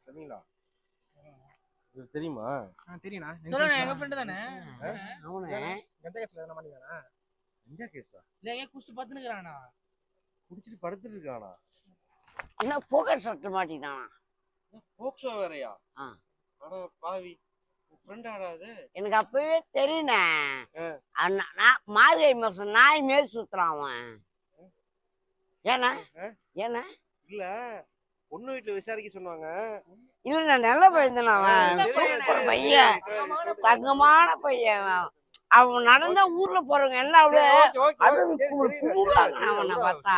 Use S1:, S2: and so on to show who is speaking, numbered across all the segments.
S1: சரிங்களா? தெரியுமா?
S2: தெரியும்ண்ணா.
S3: சொல்லுண்ணா, எங்க ஃப்ரெண்டு தானே.
S2: கஞ்சா கேஸ்ல எதனா மாட்டீங்களாண்ணா?
S1: கஞ்சா கேஸா?
S3: இல்ல, ஏன் குடிச்சிட்டு படுத்துனுக்குறானா?
S1: குடிச்சிட்டு படுத்துட்டு இருக்கானா?
S4: என்ன போக்கஸ் ஷாட் மாட்டினானா?
S1: போக்சோ வேறயா? அட பாவி, ஃப்ரெண்ட் ஆடாது.
S4: எனக்கு அப்பவே தெரியுண்ணே. நான் மார்கழி மாசம் நாய் மாரி சுத்துறான் அவன். ஏண்ணா? ஏண்ணா?
S1: இல்ல, பொண்ணு வீட்டுல விசாரிக்க சொன்னாங்க.
S4: இல்ல, நான் நல்ல பையன் தானே அவன். சூப்பர் பையன், தங்கமான பையன். அவன் நடந்தா ஊர்ல போறவங்க எல்லாம் அப்படியே கும்பிடுவாங்க அவனை பார்த்தா.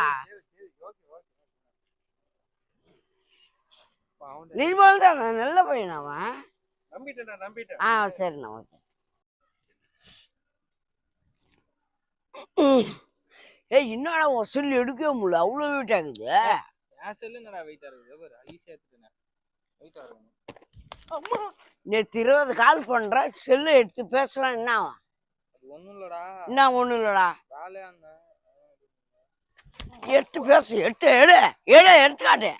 S4: நிர்மல் தான், நல்ல பையன் அவன். நம்பிட்டேன். சரிண்ணா, ஓகே. ஏய், என்னடா உன் செல்லு எடுக்கவே முடியல, அவ்வளவு வெயிட் ஆகுது.
S3: என் செல்லு என்னடா வெயிட்டா இருக்குது பாரு, ஈஸியா எடுத்துட்டேன். வெயிட்டா இருக்கு.
S4: நேற்று 20 கால் பண்ற, செல்லு எடுத்து பேசலாம். என்ன
S3: அது ஒண்ணும் இல்லடா.
S4: என்ன ஒண்ணும் இல்லடா?
S3: வேலையா
S4: எடுத்து பேசு, எடுத்து காட்டு.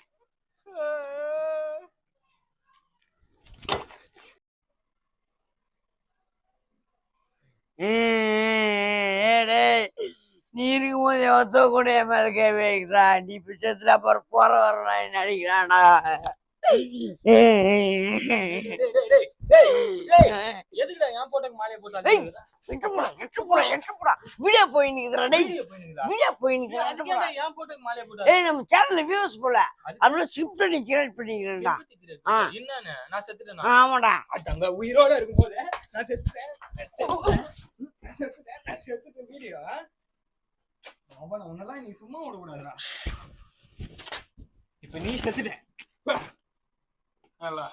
S4: நீ இருக்கும்போது ஒத்த கூட மேல கேட்கிறா. நீ பிச்சத்துல அப்புறம் போற வர நினைக்கிறானா?
S3: எதுக்குடா என் போட்டோக்கு மாலையை போட்டாங்க?
S4: வீடியோ போய் நிக்கிறேன். நம்ம சேனல்ல வியூஸ் போல, அதனால ஸ்கிரிப்ட் நீ கிரியேட் பண்ணிக்கிறேன்டா.
S3: என்னன்னு நான் செத்துட்டேனா?
S4: ஆமாடா.
S3: அங்க உயிரோட இருக்கும்போது நான் செத்துட்டேன். வீடியோ அவன உன்னெல்லாம் நீ சும்மா விட கூடாதுடா. இப்ப நீ செத்துட்ட. நல்லா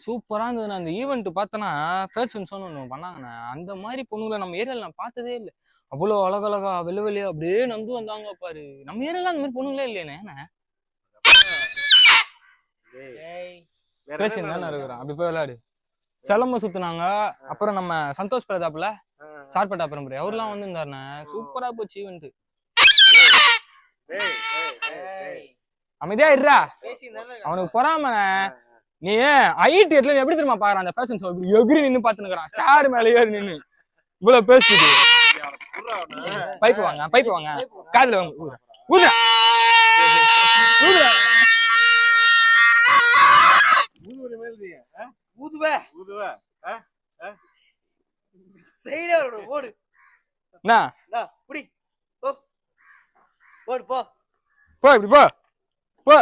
S3: சூப்பரா இருந்தது. அந்த ஈவெண்ட் பார்த்தனா ஃபேஷன் ஷோன்னு ஒன்று பண்ணாங்கண்ணா. அந்த மாதிரி பொண்ணுங்களை நம்ம ஏரியாவில் நான் பார்த்ததே இல்லை. அவ்வளோ அழகழகா வெள்ளை அப்படியே நந்து வந்தாங்க பாரு. நம்ம ஏரியால அந்த மாதிரி பொண்ணுங்களே இல்லையாண்ணே. பேஷன் தானே இருக்கிறான். அப்படி போய் விளையாடு. சிலம்ப சுத்துனாங்க. அப்புறம் நம்ம சந்தோஷ் பிரதாப்ல சார்பட்டா பரம்பரை அவர்லாம் வந்து இருந்தாருண்ணே. சூப்பரா போச்சு ஈவெண்ட். அமைதியா இருடா, அவனுக்கு பொறாம. நீ ஐடி எப்படி தெரியுமா பாக்குறான் அந்த ஃபேஷன் ஷோ? எகிரி நின்னு பாத்துனுக்குறான், ஸ்டார் மேல ஏறி நின்னு இவ்வளவு பேசிட்டு. பைப்பு வாங்க காதுல வாங்க. ஓடு போ இப்படி போ.